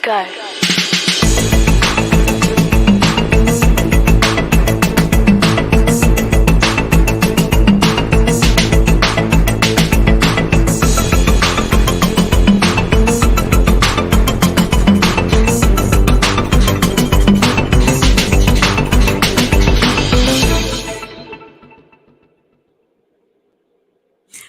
Go.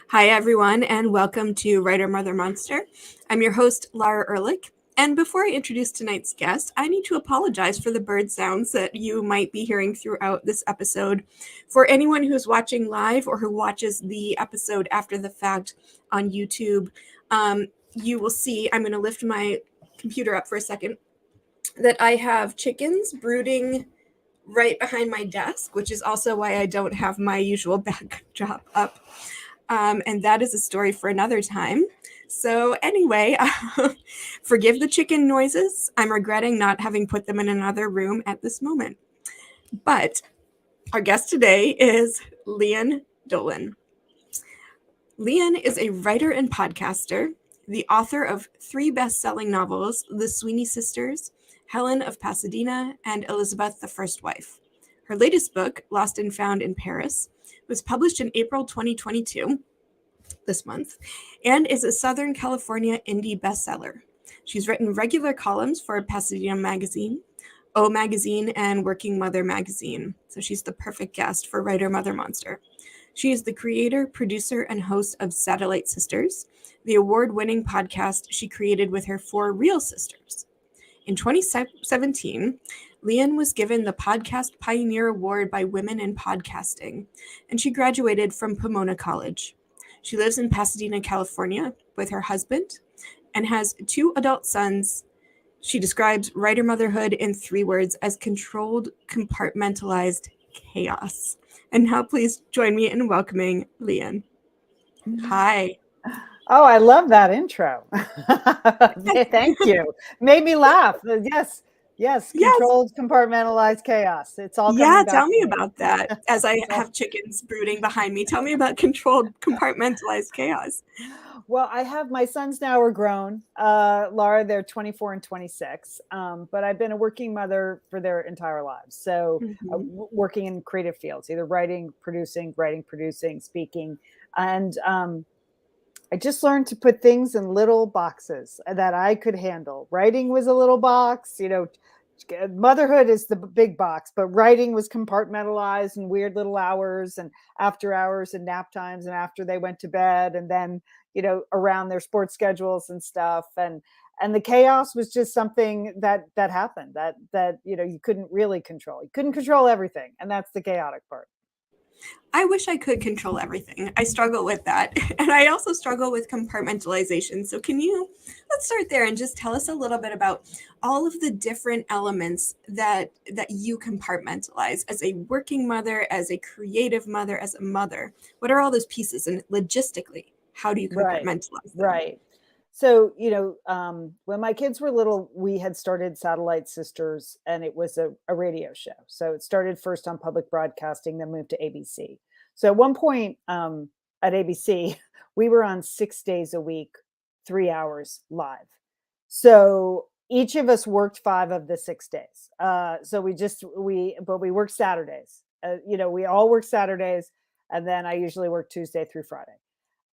Hi, everyone, and welcome to Writer Mother Monster. I'm your host, Lara Ehrlich. And before I introduce tonight's guest, I need to apologize for the bird sounds that you might be hearing throughout this episode. For anyone who's watching live or who watches the episode after the fact on YouTube, you will see, I'm going to lift my computer up for a second, that I have chickens brooding right behind my desk, which is also why I don't have my usual backdrop up. And that is a story for another time. So anyway, forgive the chicken noises. I'm regretting not having put them in another room at this moment. But our guest today is Lian Dolan. Lian is a writer and podcaster, the author of 3 best-selling novels, The Sweeney Sisters, Helen of Pasadena, and Elizabeth the First Wife. Her latest book, Lost and Found in Paris, was published in April 2022, this month, and is a Southern California indie bestseller. She's written regular columns for Pasadena Magazine, O Magazine, and Working Mother Magazine, so she's the perfect guest for Writer Mother Monster. She is the creator, producer, and host of Satellite Sisters, the award-winning podcast she created with her 4 real sisters. In 2017, Lian was given the Podcast Pioneer Award by Women in Podcasting, and she graduated from Pomona College. She lives in Pasadena, California, with her husband and has 2 adult sons. She describes writer motherhood in 3 words as controlled, compartmentalized chaos. And now please join me in welcoming Lian. Hi. Oh, I love that intro. Thank you. Made me laugh. Yes. Controlled, compartmentalized chaos. It's all coming back. Tell me about that. As I have chickens brooding behind me, tell me about controlled, compartmentalized chaos. Well, I have my sons now are grown. Laura, they're 24 and 26. But I've been a working mother for their entire lives. So working in creative fields, either writing, producing, speaking. And I just learned to put things in little boxes that I could handle. Writing was a little box, motherhood is the big box, but writing was compartmentalized in weird little hours and after hours and nap times and after they went to bed and then, around their sports schedules and stuff. And the chaos was just something that happened that you couldn't really control. You couldn't control everything. And that's the chaotic part. I wish I could control everything. I struggle with that. And I also struggle with compartmentalization. So let's start there and just tell us a little bit about all of the different elements that you compartmentalize as a working mother, as a creative mother, as a mother. What are all those pieces? And logistically, how do you compartmentalize them? Right. So, when my kids were little, we had started Satellite Sisters and it was a radio show. So it started first on public broadcasting, then moved to ABC. So at one point at ABC, we were on 6 days a week, 3 hours live. So each of us worked 5 of the 6 days. So we worked Saturdays. We all work Saturdays. And then I usually work Tuesday through Friday.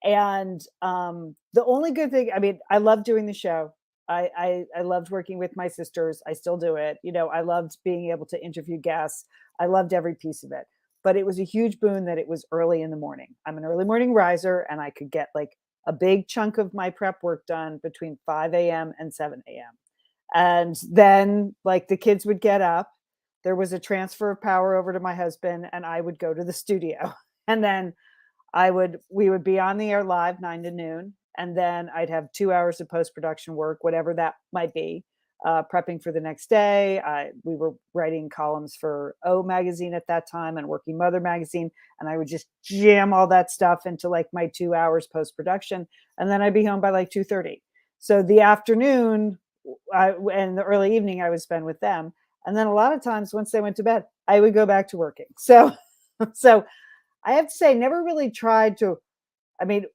And the only good thing, I loved doing the show. I loved working with my sisters. I still do it. I loved being able to interview guests. I loved every piece of it. But it was a huge boon that it was early in the morning. I'm an early morning riser and I could get like a big chunk of my prep work done between 5 a.m. and 7 a.m. And then like the kids would get up. There was a transfer of power over to my husband and I would go to the studio. And then we would be on the air live 9 to noon. And then I'd have 2 hours of post-production work, whatever that might be, prepping for the next day. We were writing columns for O Magazine at that time and Working Mother Magazine. And I would just jam all that stuff into like my 2 hours post-production. And then I'd be home by like 2:30. So the afternoon and the early evening I would spend with them. And then a lot of times once they went to bed, I would go back to working. So I have to say, never really tried to,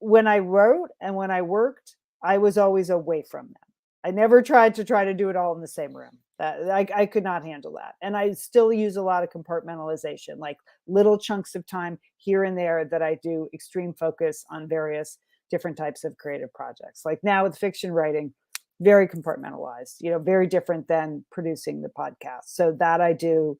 when I wrote and when I worked, I was always away from them. I never tried to do it all in the same room. That I could not handle that. And I still use a lot of compartmentalization, like little chunks of time here and there that I do extreme focus on various different types of creative projects. Like now with fiction writing, very compartmentalized, very different than producing the podcast. So that I do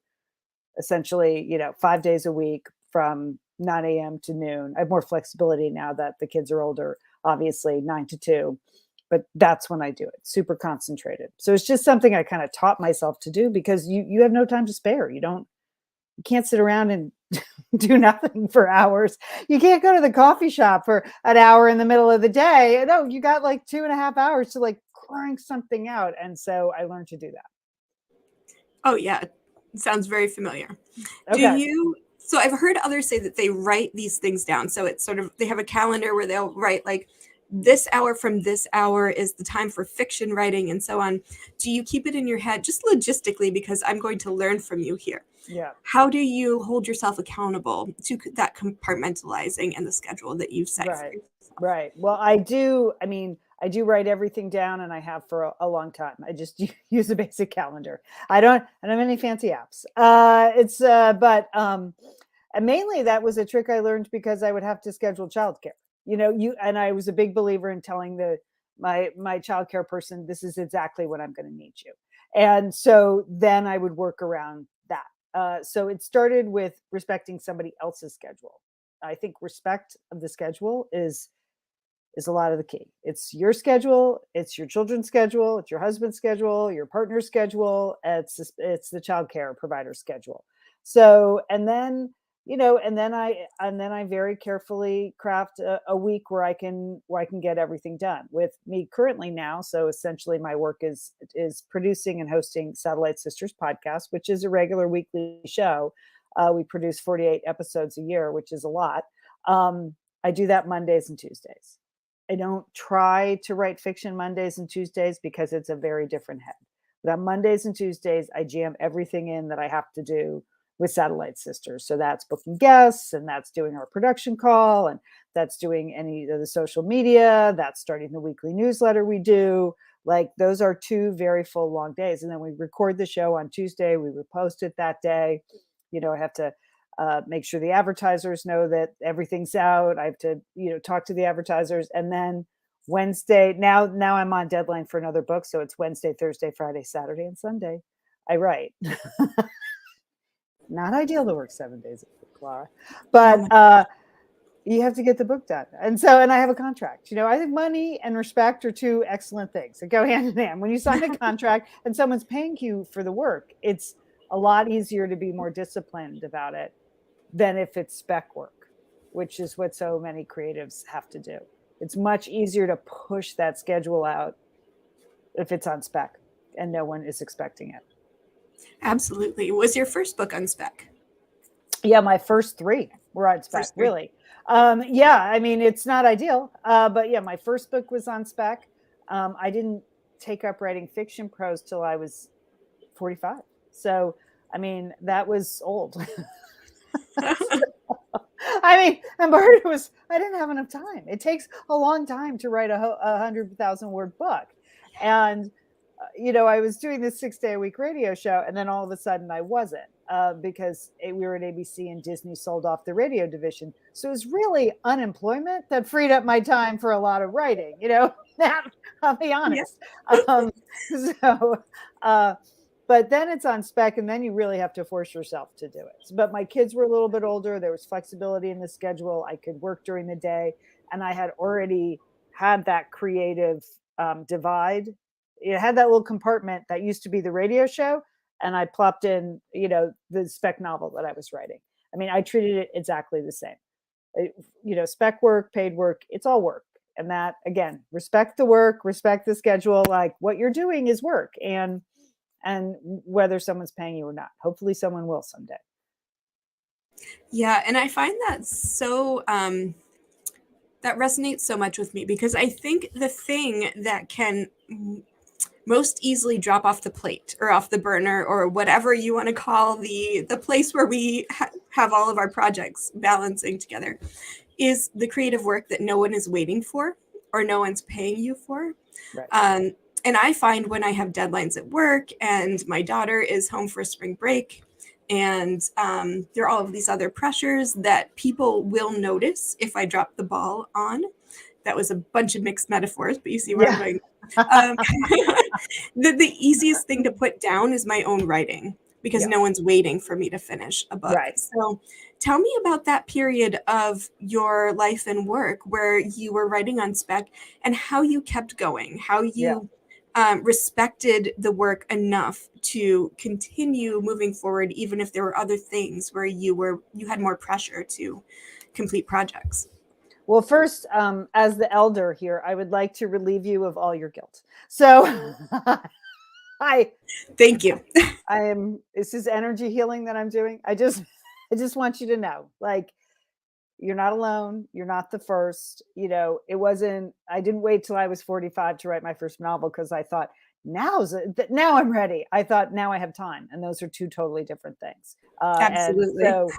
essentially, 5 days a week from 9 a.m. to noon. I have more flexibility now that the kids are older, obviously 9 to 2, but that's when I do it, super concentrated. So it's just something I kind of taught myself to do because you have no time to spare. You can't sit around and do nothing for hours. You can't go to the coffee shop for an hour in the middle of the day. No, you got like 2.5 hours to like crank something out. And so I learned to do that. Oh yeah. Sounds very familiar. Okay. So I've heard others say that they write these things down. So it's sort of, they have a calendar where they'll write like this hour from this hour is the time for fiction writing and so on. Do you keep it in your head just logistically, because I'm going to learn from you here? Yeah. How do you hold yourself accountable to that compartmentalizing and the schedule that you've set for yourself? Right. Well, I do write everything down, and I have for a long time. I just use a basic calendar. I don't have any fancy apps. And mainly that was a trick I learned because I would have to schedule childcare. And I was a big believer in telling my childcare person, this is exactly what I'm going to need you. And so then I would work around that. So it started with respecting somebody else's schedule. I think respect of the schedule is a lot of the key. It's your schedule, it's your children's schedule, it's your husband's schedule, your partner's schedule, it's the childcare provider's schedule. So, and then I very carefully craft a week where I can get everything done with me currently now. So essentially my work is producing and hosting Satellite Sisters podcast, which is a regular weekly show. We produce 48 episodes a year, which is a lot. I do that Mondays and Tuesdays. I don't try to write fiction Mondays and Tuesdays because it's a very different head. But on Mondays and Tuesdays, I jam everything in that I have to do with Satellite Sisters. So that's booking guests, and that's doing our production call, and that's doing any of the social media, that's starting the weekly newsletter we do. Like those are 2 very full long days. And then we record the show on Tuesday, we repost it that day. I have to make sure the advertisers know that everything's out. I have to, talk to the advertisers. And then Wednesday, now I'm on deadline for another book. So it's Wednesday, Thursday, Friday, Saturday, and Sunday. I write. Not ideal to work 7 days a week, Laura, but you have to get the book done. And I have a contract. I think money and respect are 2 excellent things that go hand in hand. When you sign a contract and someone's paying you for the work, it's a lot easier to be more disciplined about it than if it's spec work, which is what so many creatives have to do. It's much easier to push that schedule out if it's on spec and no one is expecting it. Absolutely. Was your first book on spec? Yeah, my first 3 were on spec, really. Yeah, I mean, it's not ideal, but yeah, my first book was on spec. I didn't take up writing fiction prose till I was 45. So, I mean, that was old. I mean, and part of it was I didn't have enough time. It takes a long time to write a 100,000 word book. And, I was doing this 6-day-a-week radio show, and then all of a sudden I wasn't because we were at ABC and Disney sold off the radio division. So it was really unemployment that freed up my time for a lot of writing, I'll be honest. Yeah. But then it's on spec, and then you really have to force yourself to do it. But my kids were a little bit older. There was flexibility in the schedule. I could work during the day, and I had already had that creative divide. It had that little compartment that used to be the radio show, and I plopped in, the spec novel that I was writing. I mean, I treated it exactly the same. Spec work, paid work, it's all work. And that, again, respect the work, respect the schedule. Like what you're doing is work. And whether someone's paying you or not. Hopefully someone will someday. Yeah, and I find that so that resonates so much with me, because I think the thing that can most easily drop off the plate or off the burner or whatever you want to call the place where we have all of our projects balancing together is the creative work that no one is waiting for or no one's paying you for. Right. And I find when I have deadlines at work and my daughter is home for spring break and there are all of these other pressures that people will notice if I drop the ball on. That was a bunch of mixed metaphors, but you see where I'm Yeah. going. Um, the easiest thing to put down is my own writing because Yeah. no one's waiting for me to finish a book. Right. So tell me about that period of your life and work where you were writing on spec and how you kept going, how Yeah. you respected the work enough to continue moving forward, even if there were other things where you had more pressure to complete projects. Well, first, as the elder here, I would like to relieve you of all your guilt. So I Thank you. I am this is energy healing that I'm doing. I just want you to know, like, you're not alone. You're not the first. It wasn't, I didn't wait till I was 45 to write my first novel because I thought, now I'm ready. I thought now I have time. And those are two totally different things. And Absolutely. so,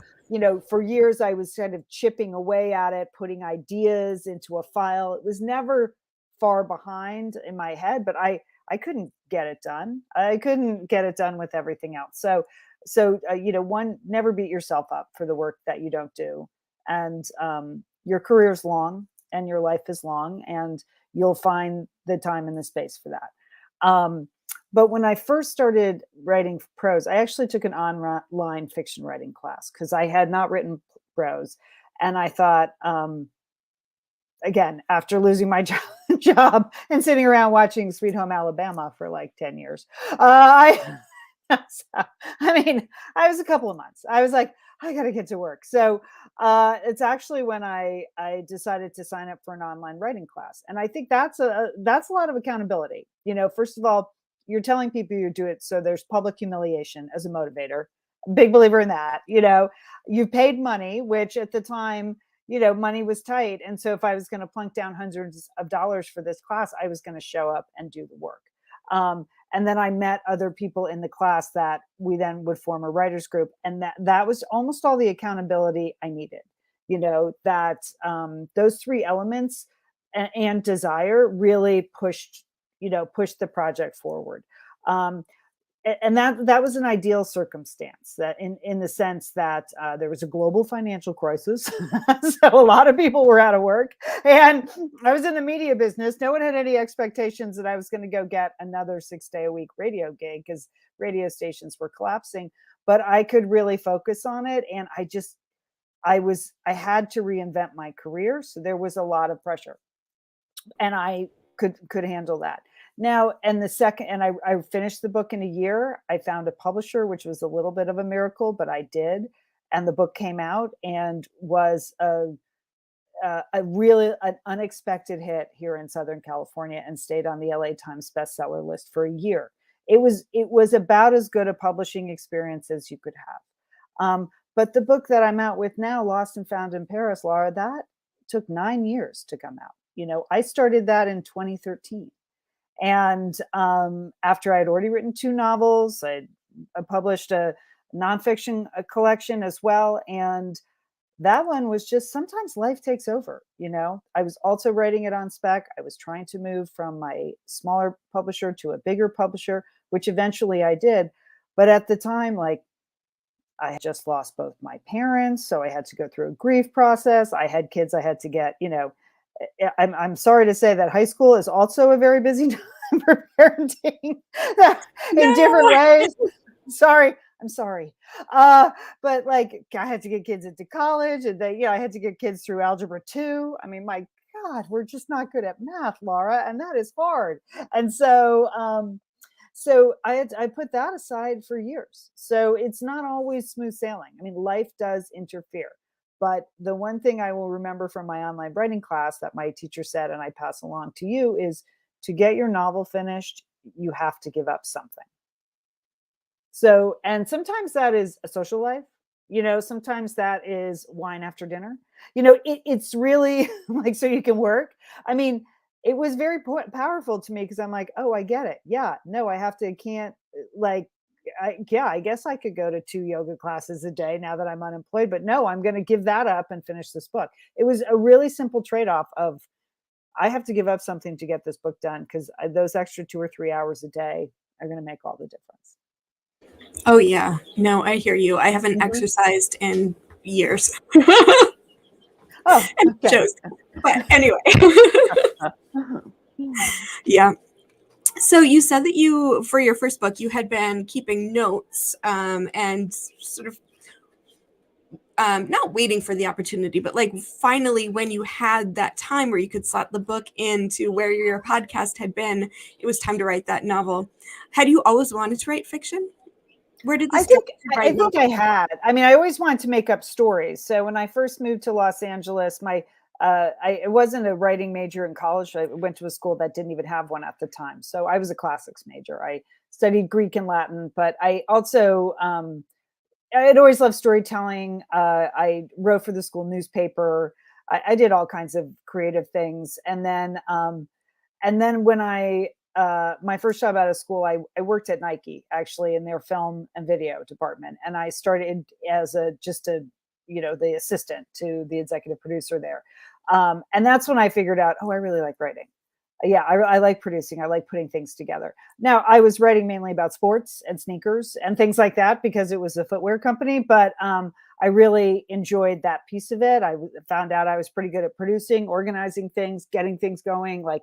for years I was kind of chipping away at it, putting ideas into a file. It was never far behind in my head, but I couldn't get it done. I couldn't get it done with everything else. One, never beat yourself up for the work that you don't do. And your career is long and your life is long, and you'll find the time and the space for that. But when I first started writing prose, I actually took an online fiction writing class because I had not written prose. And I thought, again, after losing my job and sitting around watching Sweet Home Alabama for like 10 years, I mean, I was a couple of months. I was like, I got to get to work. So it's actually when I decided to sign up for an online writing class, and I think that's a lot of accountability. First of all, you're telling people you do it, so there's public humiliation as a motivator. Big believer in that. You paid money, which at the time, money was tight, and so if I was going to plunk down hundreds of dollars for this class, I was going to show up and do the work. And then I met other people in the class that we then would form a writers group. And that was almost all the accountability I needed, that those three elements and desire really pushed the project forward. And that was an ideal circumstance, that in the sense that there was a global financial crisis. So a lot of people were out of work, and I was in the media business. No one had any expectations that I was going to go get another 6-day-a-week radio gig because radio stations were collapsing, but I could really focus on it. And I had to reinvent my career. So there was a lot of pressure, and I could handle that. Now, and I finished the book in a year. I found a publisher, which was a little bit of a miracle, but I did. And the book came out and was really an unexpected hit here in Southern California, and stayed on the LA Times bestseller list for a year. It was about as good a publishing experience as you could have. But the book that I'm out with now, Lost and Found in Paris, Laura, that took 9 years to come out. I started that in 2013. And after I'd already written 2 novels, I published a nonfiction collection as well. And that one was just, sometimes life takes over. I was also writing it on spec. I was trying to move from my smaller publisher to a bigger publisher, which eventually I did. But at the time, like, I had just lost both my parents, so I had to go through a grief process. I had kids I had to get, I'm sorry to say that high school is also a very busy time for parenting in different ways. I'm sorry. But like, I had to get kids into college, and I had to get kids through algebra 2. I mean, my God, we're just not good at math, Laura, and that is hard. And so, I put that aside for years. So it's not always smooth sailing. I mean, life does interfere. But the one thing I will remember from my online writing class that my teacher said, and I pass along to you, is to get your novel finished, you have to give up something. So, and sometimes that is a social life, sometimes that is wine after dinner. It's really like, so you can work. I mean, it was very powerful to me because I'm like, oh, I get it. Yeah, no, can't like, I guess I could go to 2 yoga classes a day now that I'm unemployed, but no, I'm going to give that up and finish this book. It was a really simple trade-off of I have to give up something to get this book done, because those extra 2 or 3 hours a day are going to make all the difference. Oh yeah, no, I hear you. I haven't Mhm. exercised in years. Oh, And it okay. shows. But anyway, yeah. So you said that you, for your first book, you had been keeping notes and sort of not waiting for the opportunity, but like finally when you had that time where you could slot the book into where your podcast had been, it was time to write that novel. Had you always wanted to write fiction? Where did I this drive think to I write think I novels? had. I mean, I always wanted to make up stories. So when I first moved to Los Angeles, it wasn't a writing major in college. I went to a school that didn't even have one at the time. So I was a classics major. I studied Greek and Latin, but I also I had always loved storytelling. I wrote for the school newspaper. I did all kinds of creative things, and then when I my first job out of school, I worked at Nike, actually, in their film and video department, and I started as the assistant to the executive producer there, and that's when I figured out, oh, I really like writing. Yeah, I like producing. I like putting things together. Now, I was writing mainly about sports and sneakers and things like that because it was a footwear company, but I really enjoyed that piece of it. Found out I was pretty good at producing, organizing things, getting things going, like,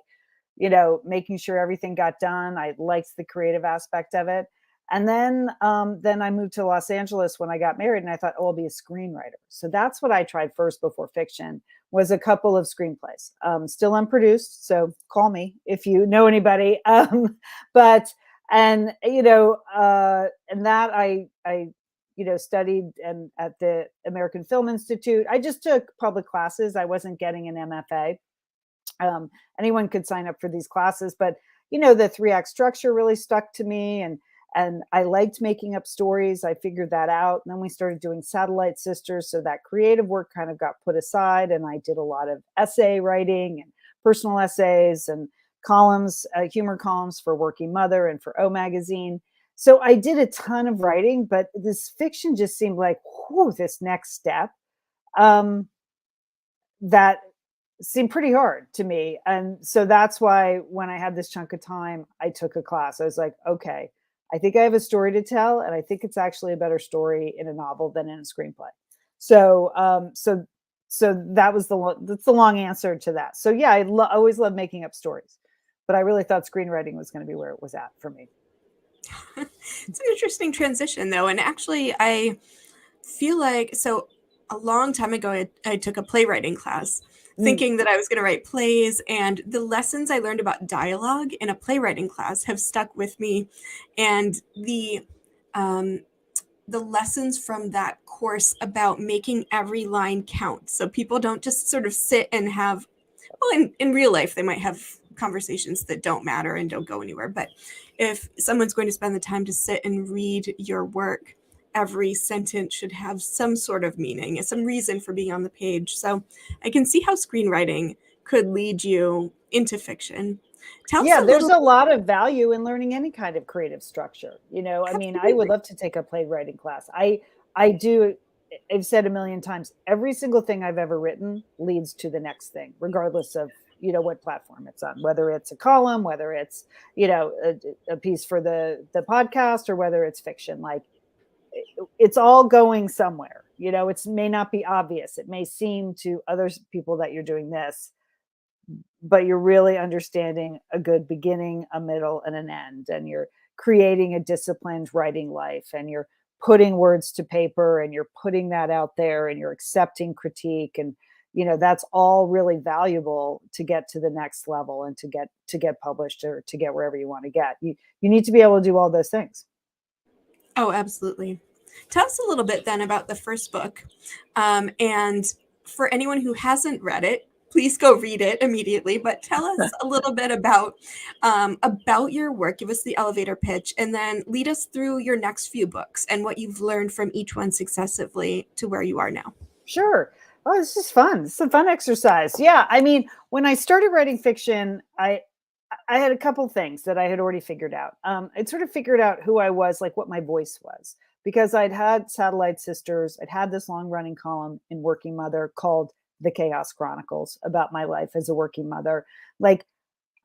making sure everything got done. I liked the creative aspect of it. And then I moved to Los Angeles when I got married, and I thought, oh, I'll be a screenwriter. So that's what I tried first before fiction, was a couple of screenplays. Still unproduced, so call me if you know anybody. But and that I studied and at the American Film Institute. I just took public classes. I wasn't getting an MFA. Anyone could sign up for these classes, but the 3 act structure really stuck to me, and I liked making up stories. I figured that out, and then we started doing Satellite Sisters, so that creative work kind of got put aside, and I did a lot of essay writing and personal essays and columns, humor columns for Working Mother and for O Magazine. So I did a ton of writing, but this fiction just seemed like, whew, this next step. That seemed pretty hard to me. And so that's why when I had this chunk of time, I took a class. I was like, okay, I think I have a story to tell, and I think it's actually a better story in a novel than in a screenplay. So, that's the long answer to that. So yeah, I always loved making up stories, but I really thought screenwriting was going to be where it was at for me. It's an interesting transition though, and actually I feel like, so a long time ago I took a playwriting class Mm. thinking that I was going to write plays, and the lessons I learned about dialogue in a playwriting class have stuck with me, and um, the lessons from that course about making every line count, so people don't just sort of sit and have, well, in real life they might have conversations that don't matter and don't go anywhere, but if someone's going to spend the time to sit and read your work, every sentence should have some sort of meaning and some reason for being on the page. So I can see how screenwriting could lead you into fiction. Tell us Yeah, a there's little. a lot of value in learning any kind of creative structure. I mean, I would Absolutely. love to take a playwriting class. I do. I've said a million times, every single thing I've ever written leads to the next thing, regardless of what platform it's on, whether it's a column, whether it's a piece for the podcast, or whether it's fiction. Like, it's all going somewhere. It may not be obvious. It may seem to other people that you're doing this, but you're really understanding a good beginning, a middle, and an end. And you're creating a disciplined writing life, and you're putting words to paper, and you're putting that out there, and you're accepting critique. And that's all really valuable to get to the next level, and to get published, or to get wherever you want to get. You need to be able to do all those things. Oh, absolutely. Tell us a little bit then about the first book. And for anyone who hasn't read it, please go read it immediately. But tell us a little bit about your work. Give us the elevator pitch, and then lead us through your next few books and what you've learned from each one successively to where you are now. Sure. Oh, this is fun. This is a fun exercise. Yeah. I mean, when I started writing fiction, I had a couple things that I had already figured out. I'd sort of figured out who I was, like what my voice was, because I'd had Satellite Sisters. I'd had this long running column in Working Mother called the Chaos Chronicles about my life as a working mother. Like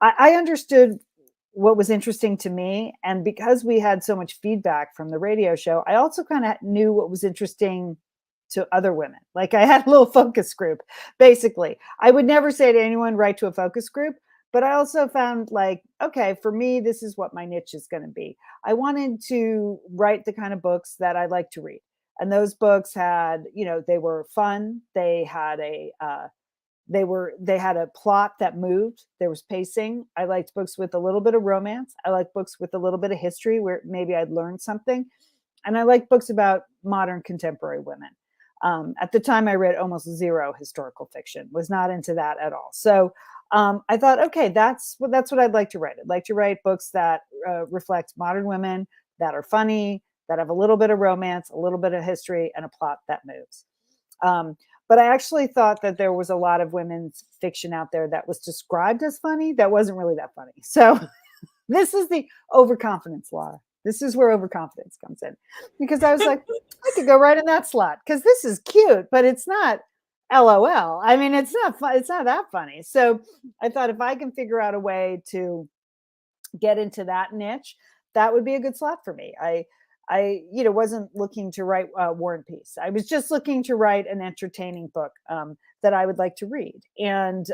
I understood what was interesting to me. And because we had so much feedback from the radio show, I also kind of knew what was interesting to other women. Like I had a little focus group, basically. I would never say to anyone, write to a focus group. But I also found like, okay, for me, this is what my niche is going to be. I wanted to write the kind of books that I like to read. And those books had, they were fun. They had a plot that moved. There was pacing. I liked books with a little bit of romance. I liked books with a little bit of history where maybe I'd learned something. And I liked books about modern contemporary women. At the time, I read almost zero historical fiction, was not into that at all. So I thought, okay, that's what I'd like to write. I'd like to write books that reflect modern women, that are funny, that have a little bit of romance, a little bit of history, and a plot that moves. But I actually thought that there was a lot of women's fiction out there that was described as funny that wasn't really that funny. So this is the overconfidence law. This is where overconfidence comes in, because I was like, I could go right in that slot because this is cute, but it's not LOL. I mean, it's not fun. It's not that funny. So I thought if I can figure out a way to get into that niche, that would be a good slot for me. I wasn't looking to write War and Peace. I was just looking to write an entertaining book that I would like to read. And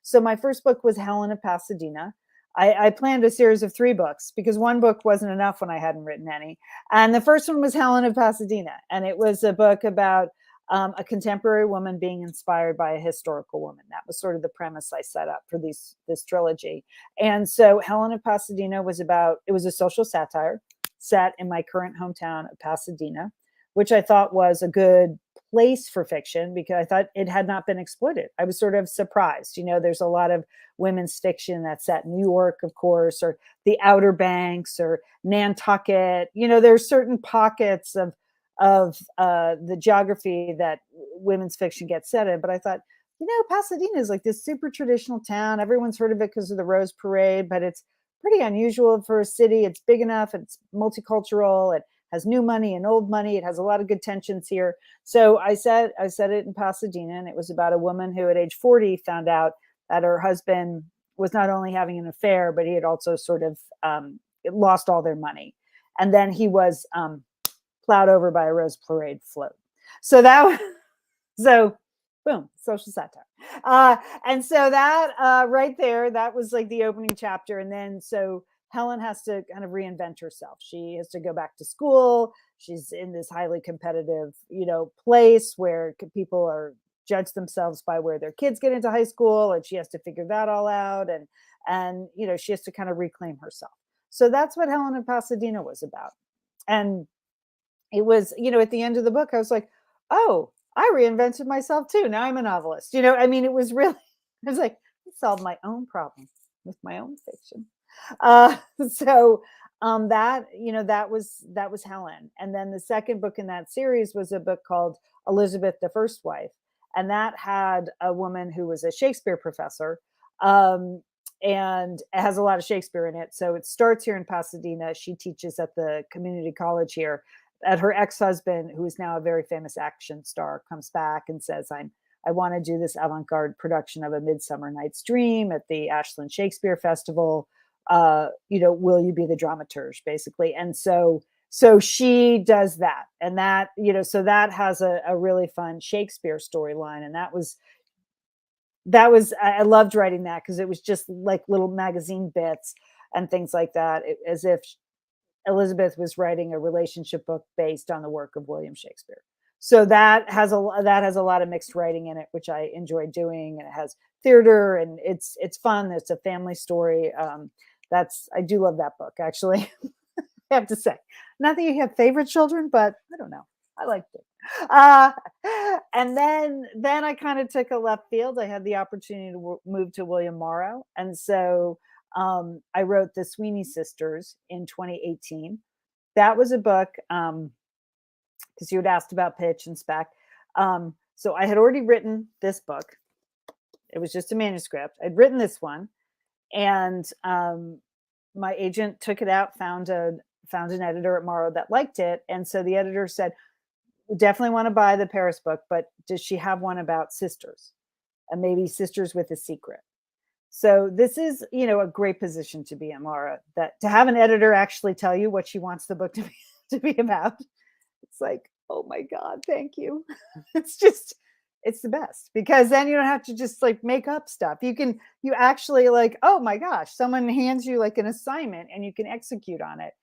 so my first book was Helen of Pasadena. I planned a series of 3 books because one book wasn't enough when I hadn't written any. And the first one was Helen of Pasadena. And it was a book about a contemporary woman being inspired by a historical woman. That was sort of the premise I set up for this trilogy. And so Helen of Pasadena was a social satire set in my current hometown of Pasadena, which I thought was a good place for fiction because I thought it had not been exploited. I was sort of surprised. There's a lot of women's fiction that's set in New York, of course, or the Outer Banks or Nantucket. There's certain pockets of the geography that women's fiction gets set in. But I thought, Pasadena is like this super traditional town. Everyone's heard of it because of the Rose Parade, but it's pretty unusual for a city. It's big enough. It's multicultural. It has new money and old money. It has a lot of good tensions here. So I set it in Pasadena, and it was about a woman who at age 40 found out that her husband was not only having an affair, but he had also sort of lost all their money. And then he was plowed over by a Rose Parade float. So boom, social satire. And so that right there, that was like the opening chapter. And then so Helen has to kind of reinvent herself. She has to go back to school. She's in this highly competitive, place where people are judge themselves by where their kids get into high school, and she has to figure that all out. And she has to kind of reclaim herself. So that's what Helen of Pasadena was about. And it was, at the end of the book, I was like, oh, I reinvented myself too. Now I'm a novelist. It was really, I was like, I solved my own problem with my own fiction. That was Helen. And then the second book in that series was a book called Elizabeth the First Wife. And that had a woman who was a Shakespeare professor. And it has a lot of Shakespeare in it. So it starts here in Pasadena. She teaches at the community college here. And her ex-husband, who is now a very famous action star, comes back and says, I want to do this avant-garde production of A Midsummer Night's Dream at the Ashland Shakespeare Festival. Will you be the dramaturge, basically? And so she does that. And that, so that has a really fun Shakespeare storyline. And that was, I loved writing that because it was just like little magazine bits and things like that, as if Elizabeth was writing a relationship book based on the work of William Shakespeare. So that has a lot of mixed writing in it, which I enjoy doing, and it has theater, and it's fun. It's a family story. I do love that book, actually. I have to say, not that you have favorite children, but I don't know, I liked it. And then I kind of took a left field. I had the opportunity to move to William Morrow, and so I wrote The Sweeney Sisters in 2018. That was a book, because you had asked about pitch and spec. So I had already written this book. It was just a manuscript. I'd written this one, and my agent took it out, found an editor at Morrow that liked it. And so the editor said, definitely want to buy the Paris book, but does she have one about sisters, and maybe sisters with a secret? So this is, a great position to be in, Laura, that to have an editor actually tell you what she wants the book to be about. It's like, oh my God, thank you. It's the best, because then you don't have to just like make up stuff. You actually like, oh my gosh, someone hands you like an assignment and you can execute on it.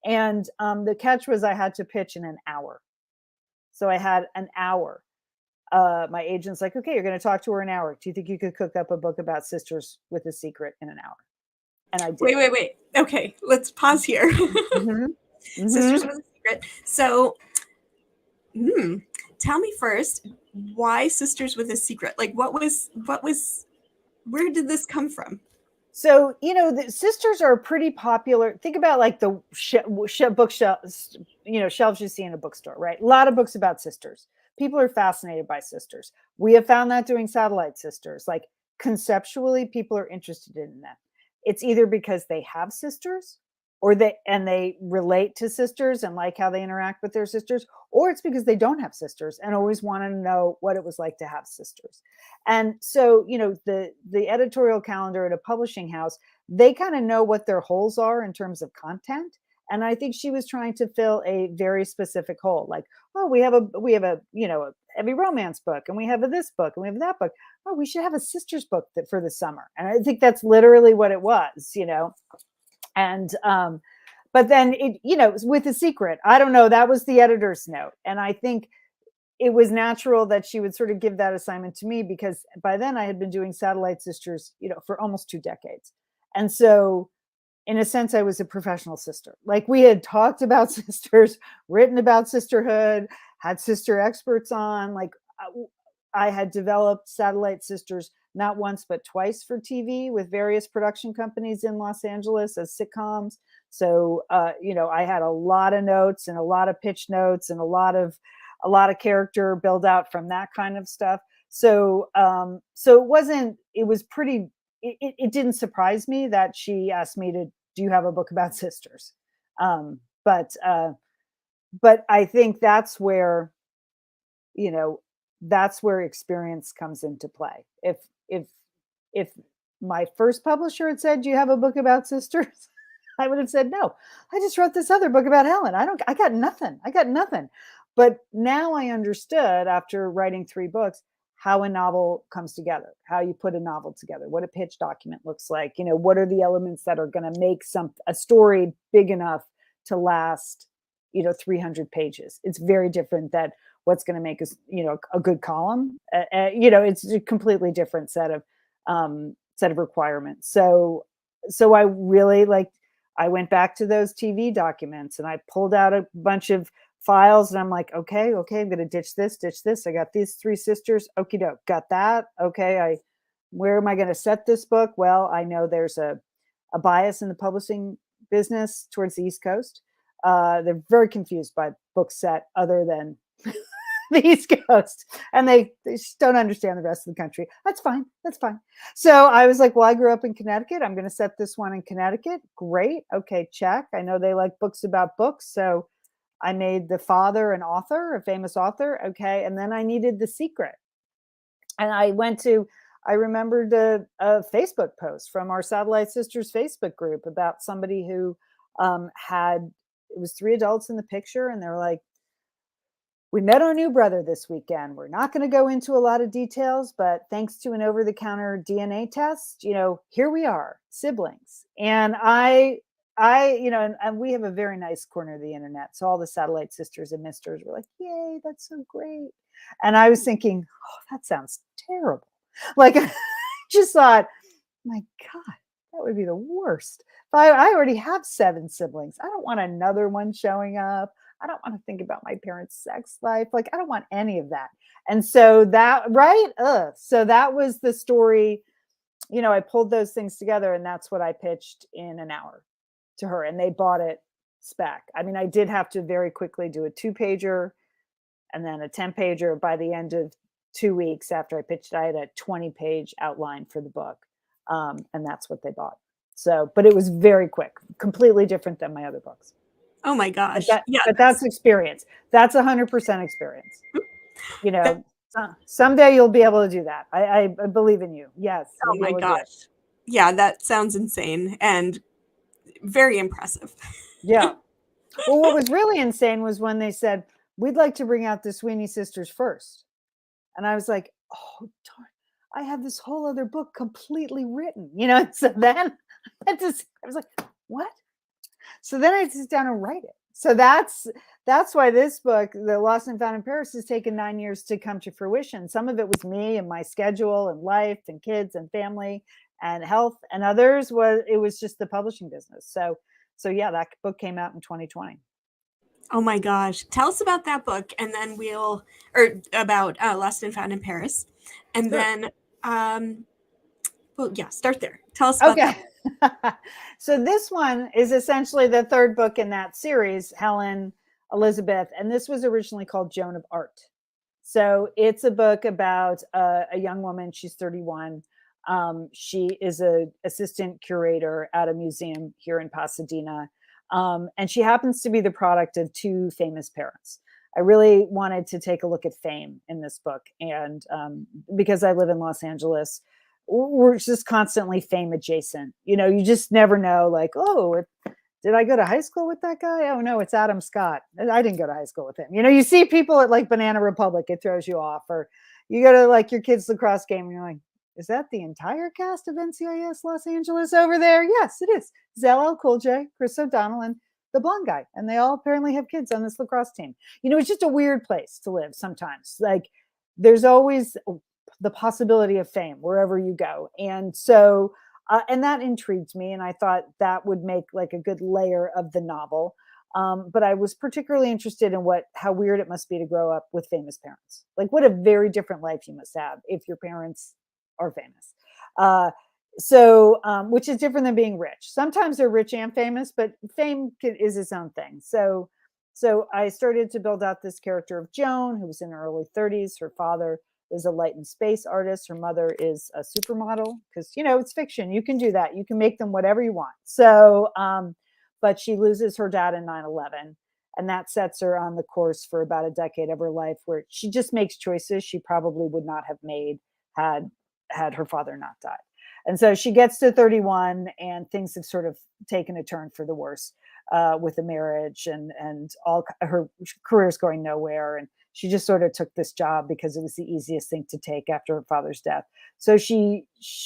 And the catch was I had to pitch in an hour. So I had an hour. My agent's like, okay, you're going to talk to her an hour. Do you think you could cook up a book about sisters with a secret in an hour? And I did. Wait. Okay, let's pause here. Sisters with a secret. So, tell me first, why sisters with a secret? Like, where did this come from? So, the sisters are pretty popular. Think about like the bookshelves, shelves you see in a bookstore, right? A lot of books about sisters. People are fascinated by sisters. We have found that doing Satellite Sisters. Like conceptually, people are interested in them. It's either because they have sisters, or they relate to sisters and like how they interact with their sisters, or it's because they don't have sisters and always want to know what it was like to have sisters. And so, the editorial calendar at a publishing house, they kind of know what their holes are in terms of content. And I think she was trying to fill a very specific hole. Like, oh, we have a a heavy romance book, and we have this book, and we have that book. Oh, we should have a sisters book for the summer. And I think that's literally what it was, And but then with a secret, I don't know, that was the editor's note. And I think it was natural that she would sort of give that assignment to me, because by then I had been doing Satellite Sisters, for almost 2 decades. And so in a sense, I was a professional sister. Like, we had talked about sisters, written about sisterhood, had sister experts on. Like, I had developed Satellite Sisters not once, but twice for TV with various production companies in Los Angeles as sitcoms. So, I had a lot of notes and a lot of pitch notes and a lot of character build out from that kind of stuff. So, it didn't surprise me that she asked me do you have a book about sisters? But I think that's where experience comes into play. If my first publisher had said, do you have a book about sisters? I would have said, no, I just wrote this other book about Helen. I got nothing. But now I understood, after writing 3 books, how a novel comes together, how you put a novel together, what a pitch document looks like, what are the elements that are going to make a story big enough to last, 300 pages. It's very different than what's going to make us, a good column. It's a completely different set of requirements. So I really I went back to those TV documents and I pulled out a bunch of files, and I'm like, okay, I'm going to ditch this. I got these 3 sisters. Okie doke, got that. Okay. Where am I going to set this book? Well, I know there's a bias in the publishing business towards the East Coast. They're very confused by books set other than the East Coast, and they just don't understand the rest of the country. That's fine. So I was like, well, I grew up in Connecticut. I'm going to set this one in Connecticut. Great. Okay, check. I know they like books about books. So I made the father an author, a famous author. Okay. And then I needed the secret. And I remembered a Facebook post from our Satellite Sisters Facebook group about somebody who it was 3 adults in the picture. And they're like, we met our new brother this weekend. We're not going to go into a lot of details, but thanks to an over-the-counter DNA test, here we are, siblings. And and we have a very nice corner of the internet. So all the Satellite Sisters and Misters were like, yay, that's so great. And I was thinking, oh, that sounds terrible. Like, I just thought, my God, that would be the worst. But I already have 7 siblings. I don't want another one showing up. I don't want to think about my parents' sex life. Like, I don't want any of that. And so so that was the story. I pulled those things together, and that's what I pitched in an hour to her, and they bought it spec. I mean, I did have to very quickly do a 2-pager and then a 10-pager. By the end of 2 weeks after I pitched it, I had a 20-page outline for the book. And that's what they bought. So, but it was very quick, completely different than my other books. Oh my gosh. Yeah. But that's experience. That's 100% experience. You know, someday you'll be able to do that. I believe in you. Yes, you'll Oh be my able to do it. gosh. Yeah, that sounds insane and very impressive. Yeah. Well, what was really insane was when they said, we'd like to bring out the Sweeney sisters first. And I was like, oh, darn, I have this whole other book completely written, you know? So then I was like, what? So then I sit down and write it. So that's why this book, The Lost and Found in Paris, has taken 9 years to come to fruition. Some of it was me and my schedule and life and kids and family and health, and others was just the publishing business. So yeah, that book came out in 2020. Oh my gosh. Tell us about that book and then or about Lost and Found in Paris. And Sure. then, well, yeah, start there. Tell us about Okay. that. So this one is essentially the third book in that series, Helen, Elizabeth, and this was originally called Joan of Arc. So it's a book about a young woman. She's 31. She is an assistant curator at a museum here in Pasadena. And she happens to be the product of two famous parents. I really wanted to take a look at fame in this book. And because I live in Los Angeles, we're just constantly fame adjacent. You know, you just never know, like, oh, did I go to high school with that guy? Oh no, it's Adam Scott. I didn't go to high school with him. You know, you see people at like Banana Republic, it throws you off. Or you go to like your kid's lacrosse game and you're like, is that the entire cast of NCIS Los Angeles over there? Yes, it is. LL Cool J, Chris O'Donnell, and the blonde guy. And they all apparently have kids on this lacrosse team. You know, it's just a weird place to live sometimes. Like there's always the possibility of fame wherever you go. And so, and that intrigued me. And I thought that would make like a good layer of the novel. But I was particularly interested in how weird it must be to grow up with famous parents. Like what a very different life you must have if your parents are famous. Which is different than being rich. Sometimes they're rich and famous, but fame is its own thing. So I started to build out this character of Joan, who was in her early 30s. Her father is a light and space artist. Her mother is a supermodel because, you know, it's fiction. You can do that. You can make them whatever you want. So, but she loses her dad in 9/11. And that sets her on the course for about a decade of her life where she just makes choices she probably would not have made had her father not died. And so she gets to 31 and things have sort of taken a turn for the worse with the marriage and all her career's going nowhere. And she just sort of took this job because it was the easiest thing to take after her father's death. So she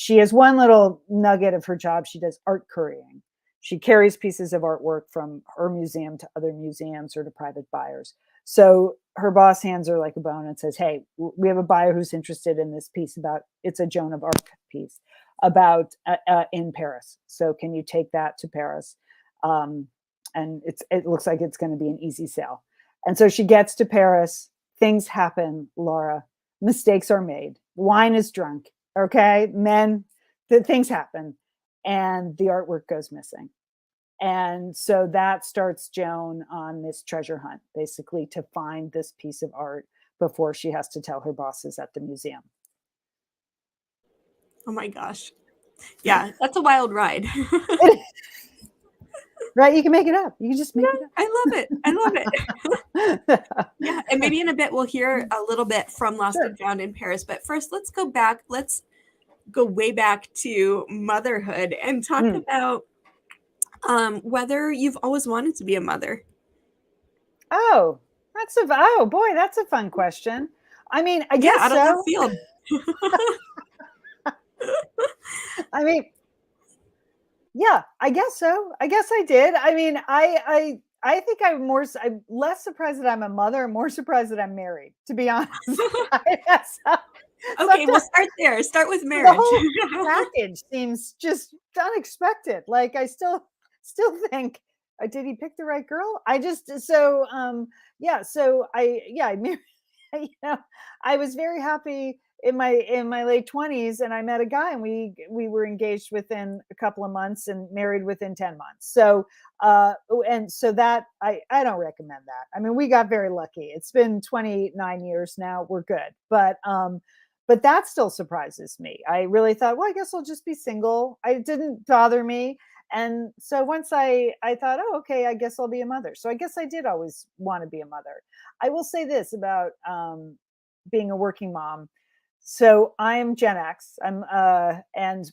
has one little nugget of her job. She does art couriering. She carries pieces of artwork from her museum to other museums or to private buyers. So her boss hands her like a bone and says, hey, we have a buyer who's interested in this piece it's a Joan of Arc piece about in Paris. So can you take that to Paris? And it looks like it's going to be an easy sale. And so she gets to Paris. Things happen, Laura. Mistakes are made. Wine is drunk. Okay, things happen, and the artwork goes missing. And so that starts Joan on this treasure hunt, basically to find this piece of art before she has to tell her bosses at the museum. Oh my gosh. Yeah, that's a wild ride. Right? You can make it up. You can just make it up. I love it. I love it. Yeah, and maybe in a bit we'll hear a little bit from Lost and Found in Paris. But first, let's go back. Let's go way back to motherhood and talk about whether you've always wanted to be a mother. Oh, that's a fun question. I mean, I guess out of left field. I mean, yeah, I guess so. I guess I did. I mean, I think I'm less surprised that I'm a mother, and more surprised that I'm married, to be honest. Okay, we'll start there. Start with marriage. The whole package seems just unexpected. Like I still think, did he pick the right girl? I married. You know, I was very happy in my late 20s, and I met a guy, and we were engaged within a couple of months and married within 10 months. So and so that I don't recommend that. I mean, we got very lucky. It's been 29 years now. We're good. But that still surprises me. I really thought, well, I guess I'll just be single. It didn't bother me. And so once I thought, oh, okay, I guess I'll be a mother. So I guess I did always want to be a mother. I will say this about being a working mom. So I'm Gen X. And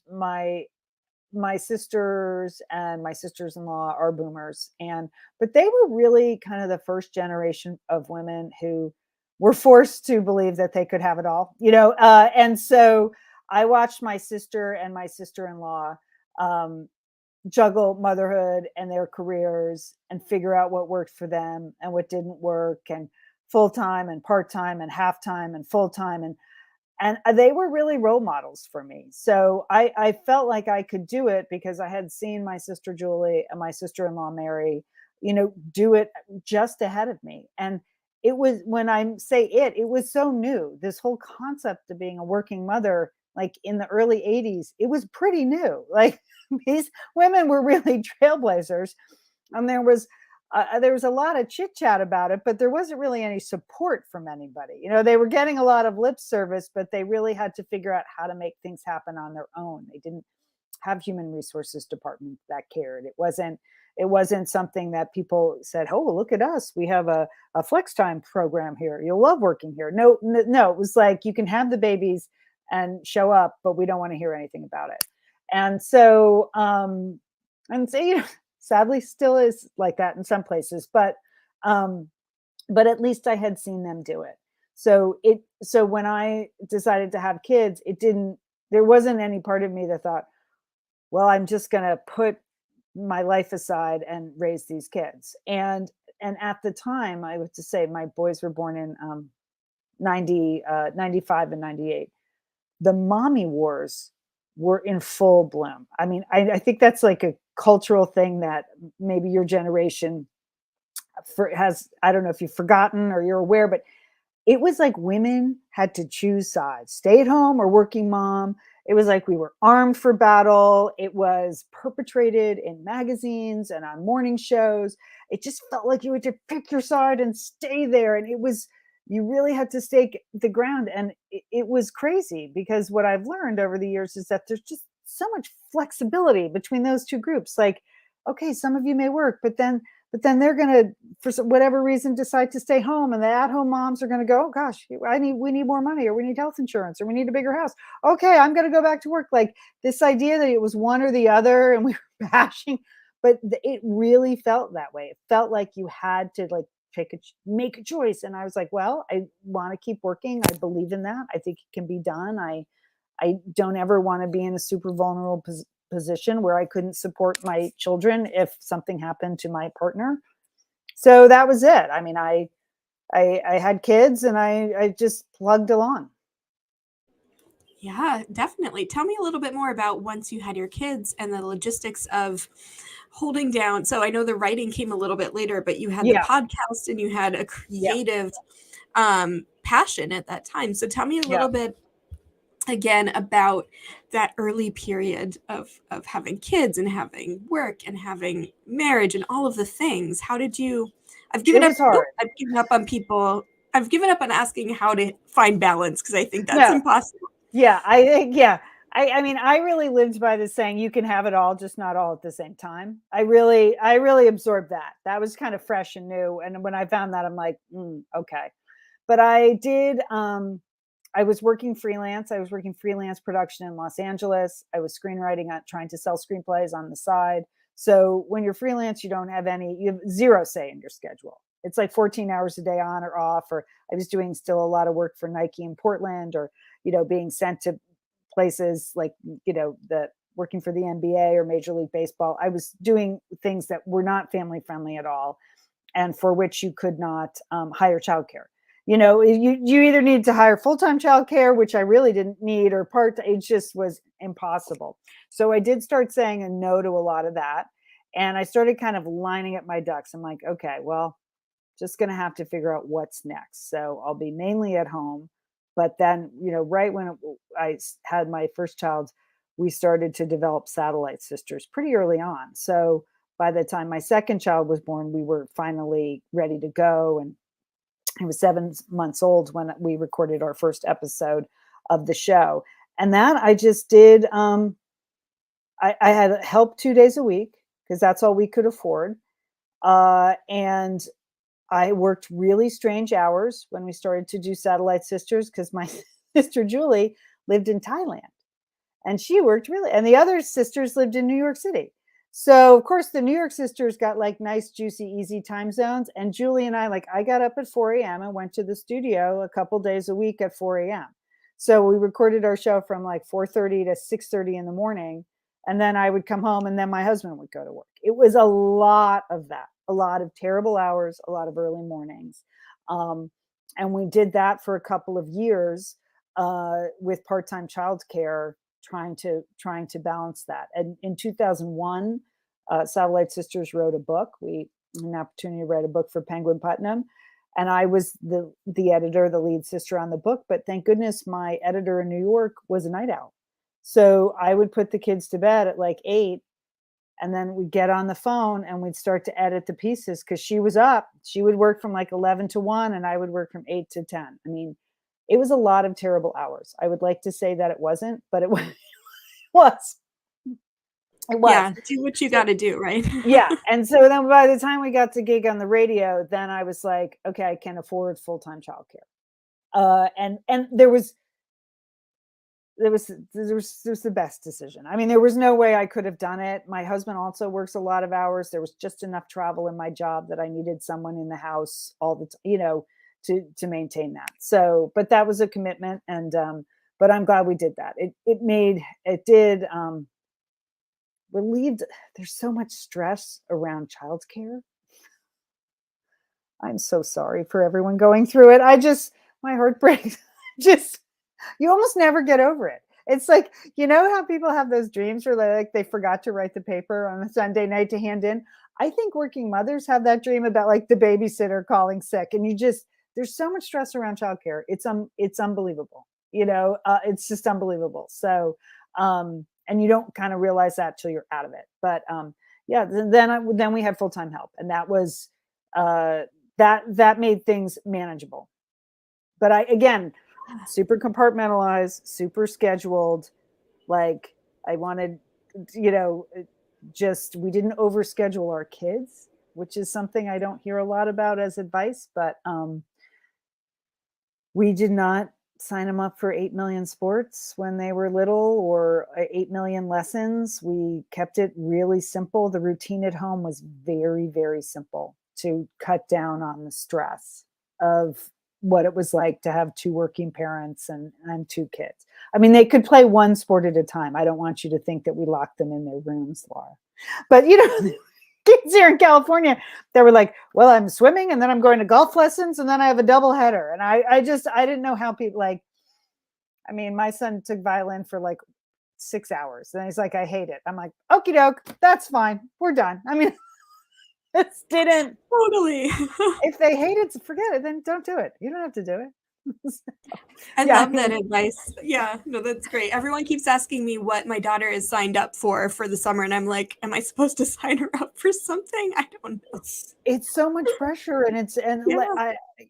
my sisters and my sisters-in-law are boomers, and but they were really kind of the first generation of women who were forced to believe that they could have it all, and so I watched my sister and my sister-in-law um, juggle motherhood and their careers and figure out what worked for them and what didn't work, and full-time and part-time and half-time and full-time, and they were really role models for me. So I felt like I could do it because I had seen my sister Julie and my sister-in-law Mary, do it just ahead of me. And it was, when I say it was so new. This whole concept of being a working mother, like in the early 80s, it was pretty new. Like these women were really trailblazers. And there was a lot of chit chat about it, but there wasn't really any support from anybody. They were getting a lot of lip service, but they really had to figure out how to make things happen on their own. They didn't have human resources department that cared. It wasn't something that people said, oh, look at us, we have a flex time program here, you'll love working here. No, no, it was like, you can have the babies and show up, but we don't want to hear anything about it. And so sadly still is like that in some places, um but at least I had seen them do it. So when I decided to have kids, there wasn't any part of me that thought, well, I'm just going to put my life aside and raise these kids. And at the time, I would to say, my boys were born in 95 and 98. The mommy wars were in full bloom. I mean, I think that's like a cultural thing that maybe your generation has. I don't know if you've forgotten or you're aware, but it was like women had to choose sides, stay at home or working mom. It was like we were armed for battle. It was perpetrated in magazines and on morning shows. It just felt like you had to pick your side and stay there. And you really had to stake the ground. And it was crazy, because what I've learned over the years is that there's just so much flexibility between those two groups. Like, okay, some of you may work, but then they're going to, for whatever reason, decide to stay home, and the at-home moms are going to go, oh gosh, we need more money, or we need health insurance, or we need a bigger house. Okay, I'm going to go back to work. Like this idea that it was one or the other, and we were bashing, but it really felt that way. It felt like you had to like make a choice. And I was like, well, I want to keep working. I believe in that. I think it can be done. I don't ever want to be in a super vulnerable position where I couldn't support my children if something happened to my partner. So that was it. I mean, I had kids, and I just plugged along. Yeah, definitely. Tell me a little bit more about once you had your kids and the logistics of holding down. So I know the writing came a little bit later, but you had the Yeah. podcast and you had a Yeah. creative passion at that time. So tell me a Yeah. little bit again about that early period of having kids and having work and having marriage and all of the things. How did you I've It given up was hard. I've given up on people. I've given up on asking how to find balance because I think that's No. impossible. Yeah. I think, yeah. I mean, I really lived by the saying, you can have it all, just not all at the same time. I really absorbed that. That was kind of fresh and new. And when I found that, I'm like, okay. But I was working freelance. I was working freelance production in Los Angeles. I was screenwriting, trying to sell screenplays on the side. So when you're freelance, you have zero say in your schedule. It's like 14 hours a day on or off. Or I was doing still a lot of work for Nike in Portland, or, being sent to places like, the working for the NBA or Major League Baseball. I was doing things that were not family friendly at all, and for which you could not hire childcare. You either need to hire full-time childcare, which I really didn't need, or it just was impossible. So I did start saying a no to a lot of that. And I started kind of lining up my ducks. I'm like, okay, well, just going to have to figure out what's next. So I'll be mainly at home. But then, right when I had my first child, we started to develop satellite sisters pretty early on. So by the time my second child was born, we were finally ready to go. And I was 7 months old when we recorded our first episode of the show. And that I just did I had help 2 days a week because that's all we could afford. And I worked really strange hours when we started to do Satellite Sisters because my sister Julie lived in Thailand and she worked really, and the other sisters lived in New York City. So of course the New York sisters got like nice, juicy, easy time zones. And Julie and I, like, I got up at 4 a.m. and went to the studio a couple days a week at 4 a.m. So we recorded our show from like 4:30 to 6:30 in the morning. And then I would come home and then my husband would go to work. It was a lot of that, a lot of terrible hours, a lot of early mornings. And we did that for a couple of years with part-time childcare, trying to balance that. And in 2001, Satellite Sisters wrote a book. We had an opportunity to write a book for Penguin Putnam, and I was the editor, the lead sister on the book. But thank goodness my editor in New York was a night owl, so I would put the kids to bed at like 8, and then we'd get on the phone and we'd start to edit the pieces because she was up. She would work from like 11 to 1, and I would work from 8 to 10. I mean, it was a lot of terrible hours. I would like to say that it wasn't, but it was. It was. Yeah, do what you got to do, right? Yeah. And so then by the time we got to gig on the radio, then I was like, okay, I can afford full-time childcare. And there was the best decision. I mean, there was no way I could have done it. My husband also works a lot of hours. There was just enough travel in my job that I needed someone in the house all the time, to maintain that. So, but that was a commitment, and but I'm glad we did that. It did relieved. There's so much stress around childcare. I'm so sorry for everyone going through it. My heart breaks. Just, you almost never get over it. It's like, you know how people have those dreams where like they forgot to write the paper on a Sunday night to hand in? I think working mothers have that dream about like the babysitter calling sick, and there's so much stress around childcare. It's unbelievable. It's just unbelievable. So, and you don't kind of realize that till you're out of it. But yeah, then we had full-time help, and that was that made things manageable. But again, super compartmentalized, super scheduled. Like I wanted, just we didn't overschedule our kids, which is something I don't hear a lot about as advice. But we did not sign them up for 8 million sports when they were little, or 8 million lessons. We kept it really simple. The routine at home was very, very simple to cut down on the stress of what it was like to have 2 working parents and 2 kids. I mean, they could play one sport at a time. I don't want you to think that we locked them in their rooms, Laura. But kids here in California, they were like, well, I'm swimming and then I'm going to golf lessons and then I have a double header. And I didn't know how people my son took violin for like 6 hours and he's like, I hate it. I'm like, okie doke, that's fine. We're done. I mean, this didn't Totally. If they hate it, forget it. Then don't do it. You don't have to do it. I love that advice. Yeah, no, that's great. Everyone keeps asking me what my daughter is signed up for the summer, and I'm like, am I supposed to sign her up for something? I don't know. It's so much pressure, and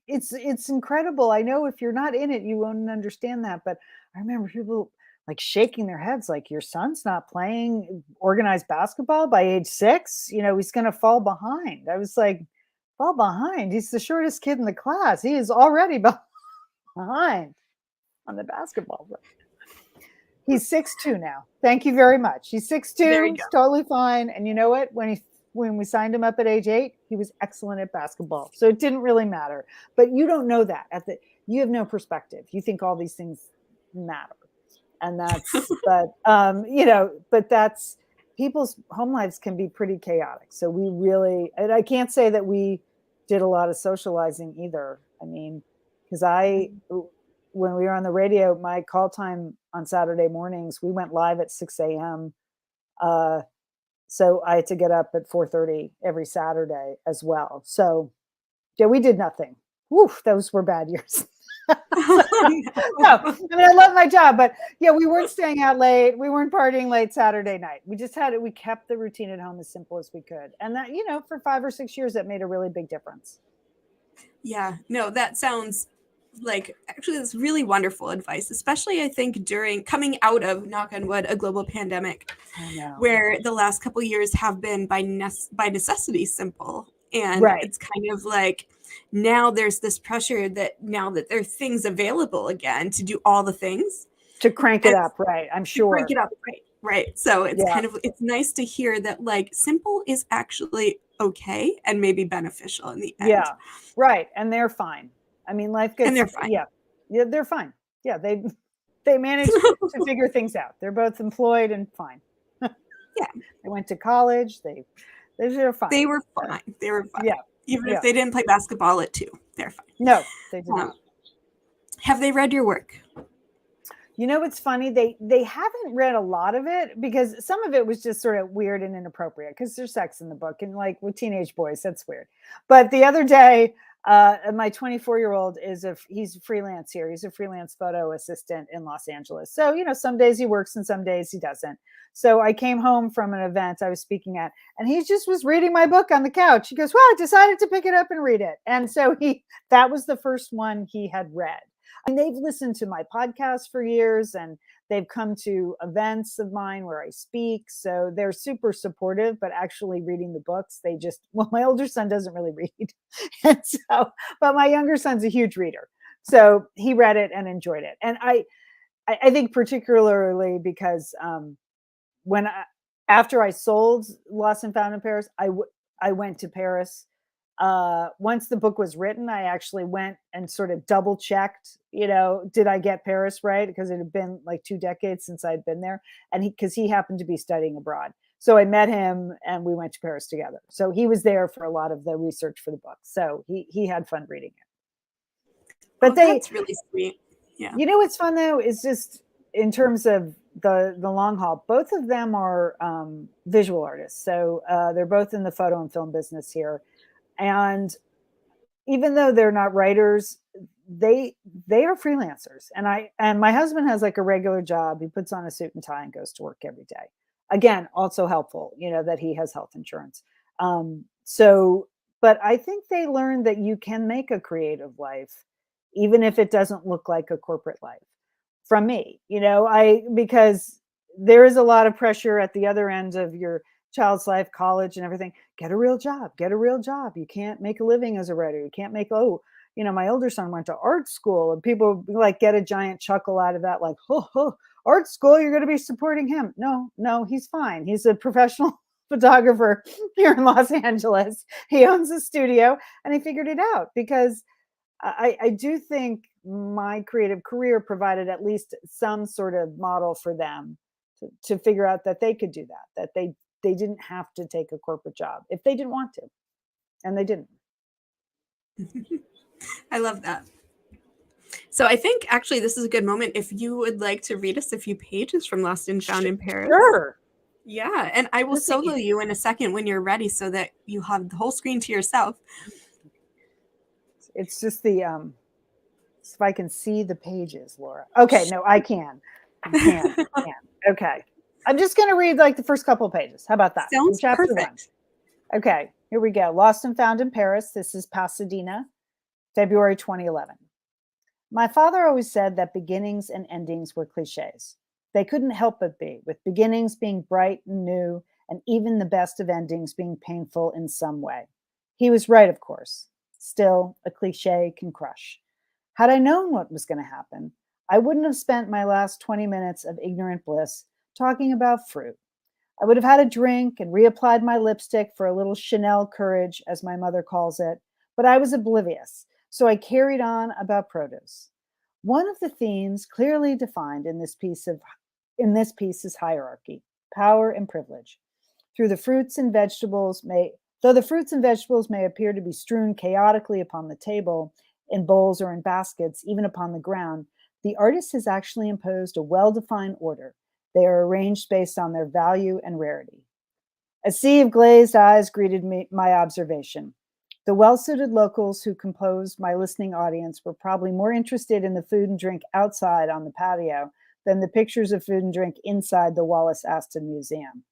it's incredible. I know if you're not in it, you won't understand that. But I remember people like shaking their heads, like, your son's not playing organized basketball by age 6. He's going to fall behind. I was like, fall behind? He's the shortest kid in the class. He is already behind on the basketball. He's 6'2" now. Thank you very much. He's 6'2". He's totally fine. And you know what? When we signed him up at age 8, he was excellent at basketball. So it didn't really matter. But you don't know that. You have no perspective. You think all these things matter. And that's, but that's, people's home lives can be pretty chaotic. So and I can't say that we did a lot of socializing either. I mean, because when we were on the radio, my call time on Saturday mornings, we went live at 6 a.m. So I had to get up at 4:30 every Saturday as well. So yeah, we did nothing. Woof, those were bad years. No, I love my job, but yeah, we weren't staying out late. We weren't partying late Saturday night. We just we kept the routine at home as simple as we could. And that, for 5 or 6 years, that made a really big difference. Yeah, no, that sounds like, actually, that's really wonderful advice, especially I think during coming out of, knock on wood, a global pandemic, I know. where the last couple years have been by necessity simple. And Right. it's kind of like now there's this pressure that now that there are things available again to do all the things. To crank it And up, right? I'm to sure. crank it up, right. So it's Yeah. kind of, it's nice to hear that like simple is actually okay and maybe beneficial in the end. Yeah, right. And they're fine. I mean, life gets, And they're fine. yeah, they're fine. Yeah, they manage to figure things out. They're both employed and fine. Yeah. They went to college. They're fine. They were fine. They were fine. Yeah. Even Yeah. if they didn't play basketball at 2, they're fine. No, they did not. Have they read your work? You know, it's funny. They haven't read a lot of it because some of it was just sort of weird and inappropriate because there's sex in the book and like with teenage boys, that's weird. But the other day, my 24-year-old he's freelance here. He's a freelance photo assistant in Los Angeles. So, you know, some days he works and some days he doesn't. So I came home from an event I was speaking at and he just was reading my book on the couch. He goes, well, I decided to pick it up and read it. And so that was the first one he had read. And they've listened to my podcast for years and they've come to events of mine where I speak. So they're super supportive, but actually reading the books, my older son doesn't really read. And so, but my younger son's a huge reader. So he read it and enjoyed it. And I think particularly because after I sold Lost and Found in Paris, I went to Paris. Once the book was written, I actually went and sort of double checked, you know, did I get Paris right? Because it had been like 2 decades since I'd been there. And because he happened to be studying abroad. So I met him and we went to Paris together. So he was there for a lot of the research for the book. So he had fun reading it. But that's really sweet. Yeah. You know what's fun though is just in terms of the long haul, both of them are visual artists. So they're both in the photo and film business here. And even though they're not writers, they are freelancers. And my husband has like a regular job. He puts on a suit and tie and goes to work every day. Again, also helpful, you know, that he has health insurance. But I think they learned that you can make a creative life, even if it doesn't look like a corporate life. From me, you know, because there is a lot of pressure at the other end of your child's life, college and everything. Get a real job. You can't make a living as a writer. You can't make, you know, my older son went to art school and people like get a giant chuckle out of that. Like, art school, you're going to be supporting him. No, he's fine. He's a professional photographer here in Los Angeles. He owns a studio and he figured it out because I do think my creative career provided at least some sort of model for them to figure out that they could do that they didn't have to take a corporate job if they didn't want to. And they didn't. I love that. So I think actually this is a good moment if you would like to read us a few pages from Lost and Found in Paris. Sure. Yeah, and I will solo you in a second when you're ready so that you have the whole screen to yourself. It's just the if I can see the pages, Laura. Okay, no, I can. I can. Okay. I'm just going to read like the first couple of pages. How about that? Sounds chapter perfect. 1. Okay, here we go. Lost and Found in Paris. This is Pasadena, February 2011. My father always said that beginnings and endings were cliches. They couldn't help but be, with beginnings being bright and new, and even the best of endings being painful in some way. He was right, of course. Still, a cliche can crush. Had I known what was going to happen, I wouldn't have spent my last 20 minutes of ignorant bliss talking about fruit. I would have had a drink and reapplied my lipstick for a little Chanel courage, as my mother calls it, but I was oblivious, so I carried on about produce. One of the themes clearly defined in this piece is hierarchy, power and privilege. Though the fruits and vegetables may appear to be strewn chaotically upon the table, in bowls or in baskets, even upon the ground, the artist has actually imposed a well-defined order. They are arranged based on their value and rarity. A sea of glazed eyes greeted my observation. The well-suited locals who composed my listening audience were probably more interested in the food and drink outside on the patio than the pictures of food and drink inside the Wallace Aston Museum.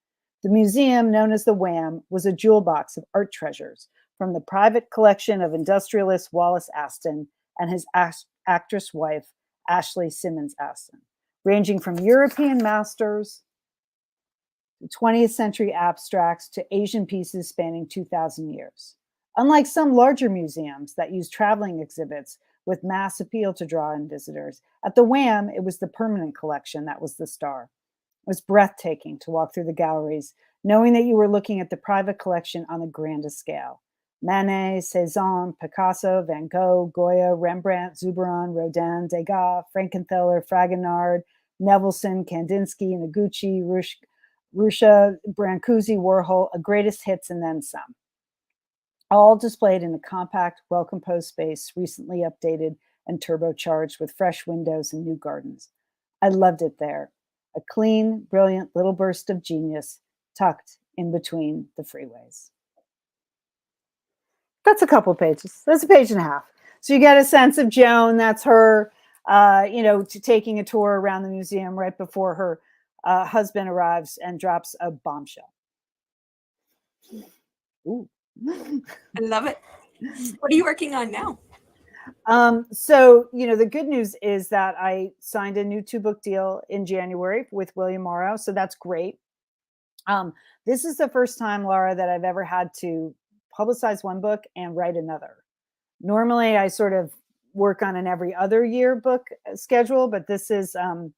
The museum, known as the WAM, was a jewel box of art treasures from the private collection of industrialist Wallace Aston, and his actress wife, Ashley Simmons Aston, ranging from European masters to 20th century abstracts to Asian pieces spanning 2,000 years. Unlike some larger museums that use traveling exhibits with mass appeal to draw in visitors, at the Wham, it was the permanent collection that was the star. It was breathtaking to walk through the galleries, knowing that you were looking at the private collection on the grandest scale. Manet, Cezanne, Picasso, Van Gogh, Goya, Rembrandt, Zurbaran, Rodin, Degas, Frankenthaler, Fragonard, Nevelson, Kandinsky, Noguchi, Ruscha, Brancusi, Warhol, a greatest hits and then some. All displayed in a compact, well-composed space, recently updated and turbocharged with fresh windows and new gardens. I loved it there. A clean, brilliant little burst of genius tucked in between the freeways. That's a couple pages. That's a page and a half. So you get a sense of Joan. That's her, taking a tour around the museum right before her husband arrives and drops a bombshell. Ooh. I love it. What are you working on now? So, the good news is that I signed a new 2-book deal in January with William Morrow. So that's great. This is the first time, Laura, that I've ever had to publicize one book and write another. Normally, I sort of work on an every other year book schedule, but this is, 1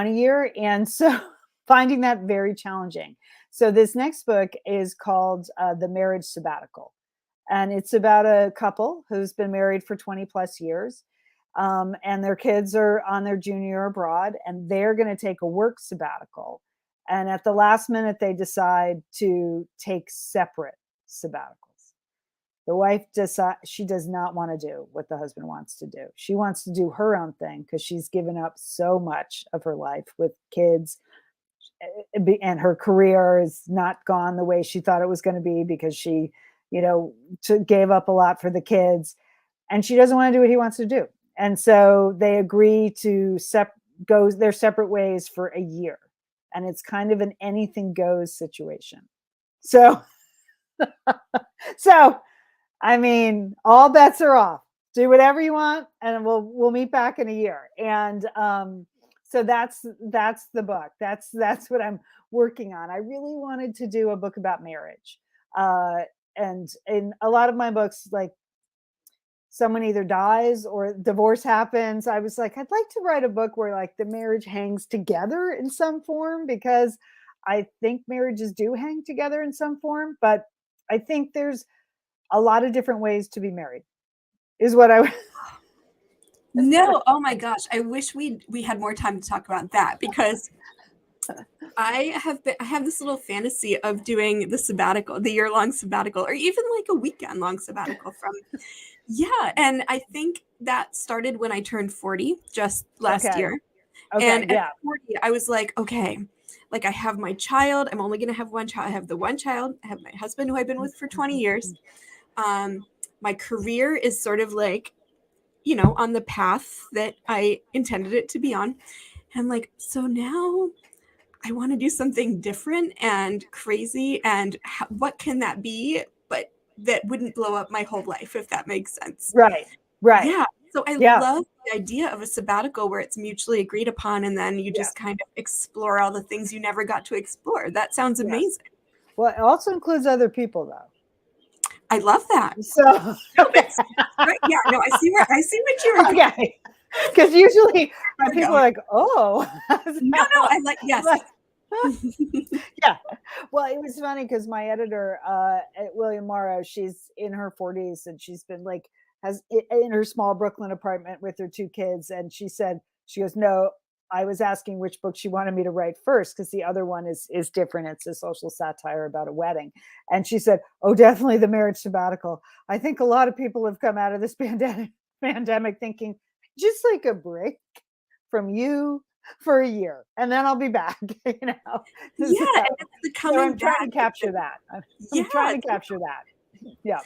a year. And so finding that very challenging. So this next book is called The Marriage Sabbatical. And it's about a couple who's been married for 20 plus years. And their kids are on their junior year abroad, and they're going to take a work sabbatical. And at the last minute, they decide to take separate sabbaticals. The wife she does not want to do what the husband wants to do. She wants to do her own thing because she's given up so much of her life with kids, and her career is not gone the way she thought it was going to be because she, gave up a lot for the kids, and she doesn't want to do what he wants to do. And so they agree to go their separate ways for a year. And it's kind of an anything goes situation. So, I mean, all bets are off. Do whatever you want, and we'll meet back in a year. And so that's the book. That's what I'm working on. I really wanted to do a book about marriage. And in a lot of my books, like, someone either dies or divorce happens. I was like, I'd like to write a book where, like, the marriage hangs together in some form, because I think marriages do hang together in some form, but I think there's a lot of different ways to be married, is what I No, oh my gosh, I wish we had more time to talk about that, because I have this little fantasy of doing the sabbatical, the year-long sabbatical, or even like a weekend-long sabbatical from, and I think that started when I turned 40 just last year. And at 40, I was like, okay, like, I have my child. I'm only going to have one child. I have the one child. I have my husband, who I've been with for 20 years. My career is sort of like, on the path that I intended it to be on. And like, so now I want to do something different and crazy. And what can that be? But that wouldn't blow up my whole life, if that makes sense. Right. Yeah. So I love the idea of a sabbatical where it's mutually agreed upon, and then you just kind of explore all the things you never got to explore. That sounds amazing. Well, it also includes other people, though. I love that. So right. Yeah. No, I see what you were doing. Okay. Because usually people are like, oh. No, I like, yes. Yeah. Well, it was funny because my editor at William Morrow, she's in her 40s, and she's been like, has in her small Brooklyn apartment with her 2 kids. And she goes, no, I was asking which book she wanted me to write first, because the other one is different. It's a social satire about a wedding. And she said, oh, definitely The Marriage Sabbatical. I think a lot of people have come out of this pandemic thinking, just like a break from you for a year, and then I'll be back. Yeah, so I'm trying to capture that. I'm trying to capture that. Yeah.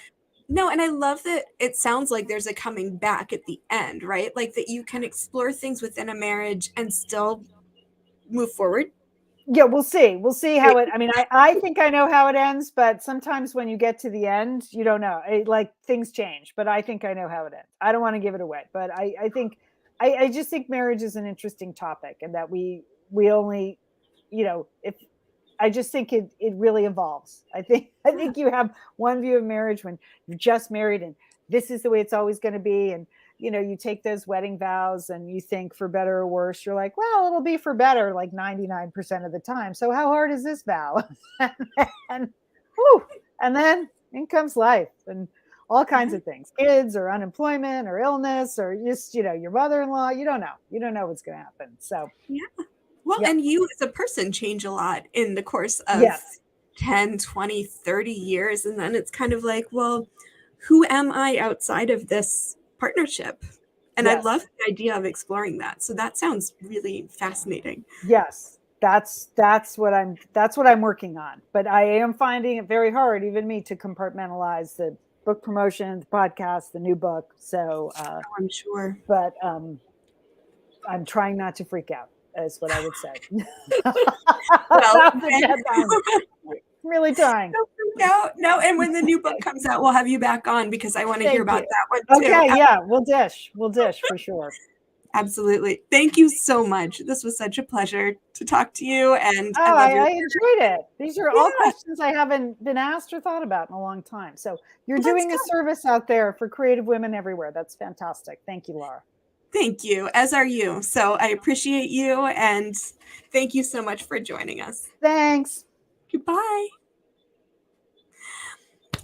No, and I love that it sounds like there's a coming back at the end, right? Like, that you can explore things within a marriage and still move forward. Yeah, we'll see. We'll see how it. I mean, I think I know how it ends, but sometimes when you get to the end, you don't know. Like things change, but I think I know how it ends. I don't want to give it away, but I think I just think marriage is an interesting topic, and that we only, if I just think it really evolves. I think you have one view of marriage when you're just married and this is the way it's always going to be, and you take those wedding vows and you think for better or worse, you're like, well, it'll be for better like 99% of the time. So how hard is this vow? and, whew, and then in comes life and all kinds of things, kids or unemployment or illness or just, your mother-in-law, you don't know what's going to happen. So, yeah. Well, and you as a person change a lot in the course of yes. 10, 20, 30 years. And then it's kind of like, well, who am I outside of this partnership? And Yes. I love the idea of exploring that. So that sounds really fascinating. Yes, that's what I'm working on. But I am finding it very hard, even me, to compartmentalize the book promotion, the podcast, the new book. So I'm sure. But I'm trying not to freak out, is what I would say. Well, really trying. No, and when the new book comes out, we'll have you back on because I want to hear about that one too. Okay, yeah, we'll dish for sure. Absolutely. Thank you so much. This was such a pleasure to talk to you, and I enjoyed it. These are all questions I haven't been asked or thought about in a long time. So you're doing a service out there for creative women everywhere. That's fantastic. Thank you, Laura. Thank you, as are you. So I appreciate you, and thank you so much for joining us. Thanks. Goodbye.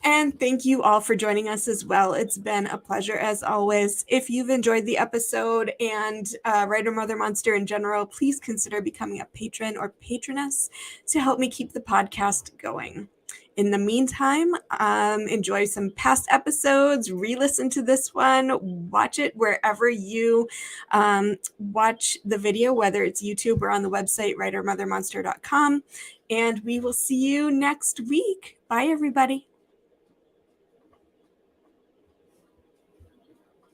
And thank you all for joining us as well. It's been a pleasure as always. If you've enjoyed the episode and Writer Mother Monster in general, please consider becoming a patron or patroness to help me keep the podcast going. In the meantime, enjoy some past episodes, re-listen to this one, watch it wherever you watch the video, whether it's YouTube or on the website, writermothermonster.com. And we will see you next week. Bye, everybody.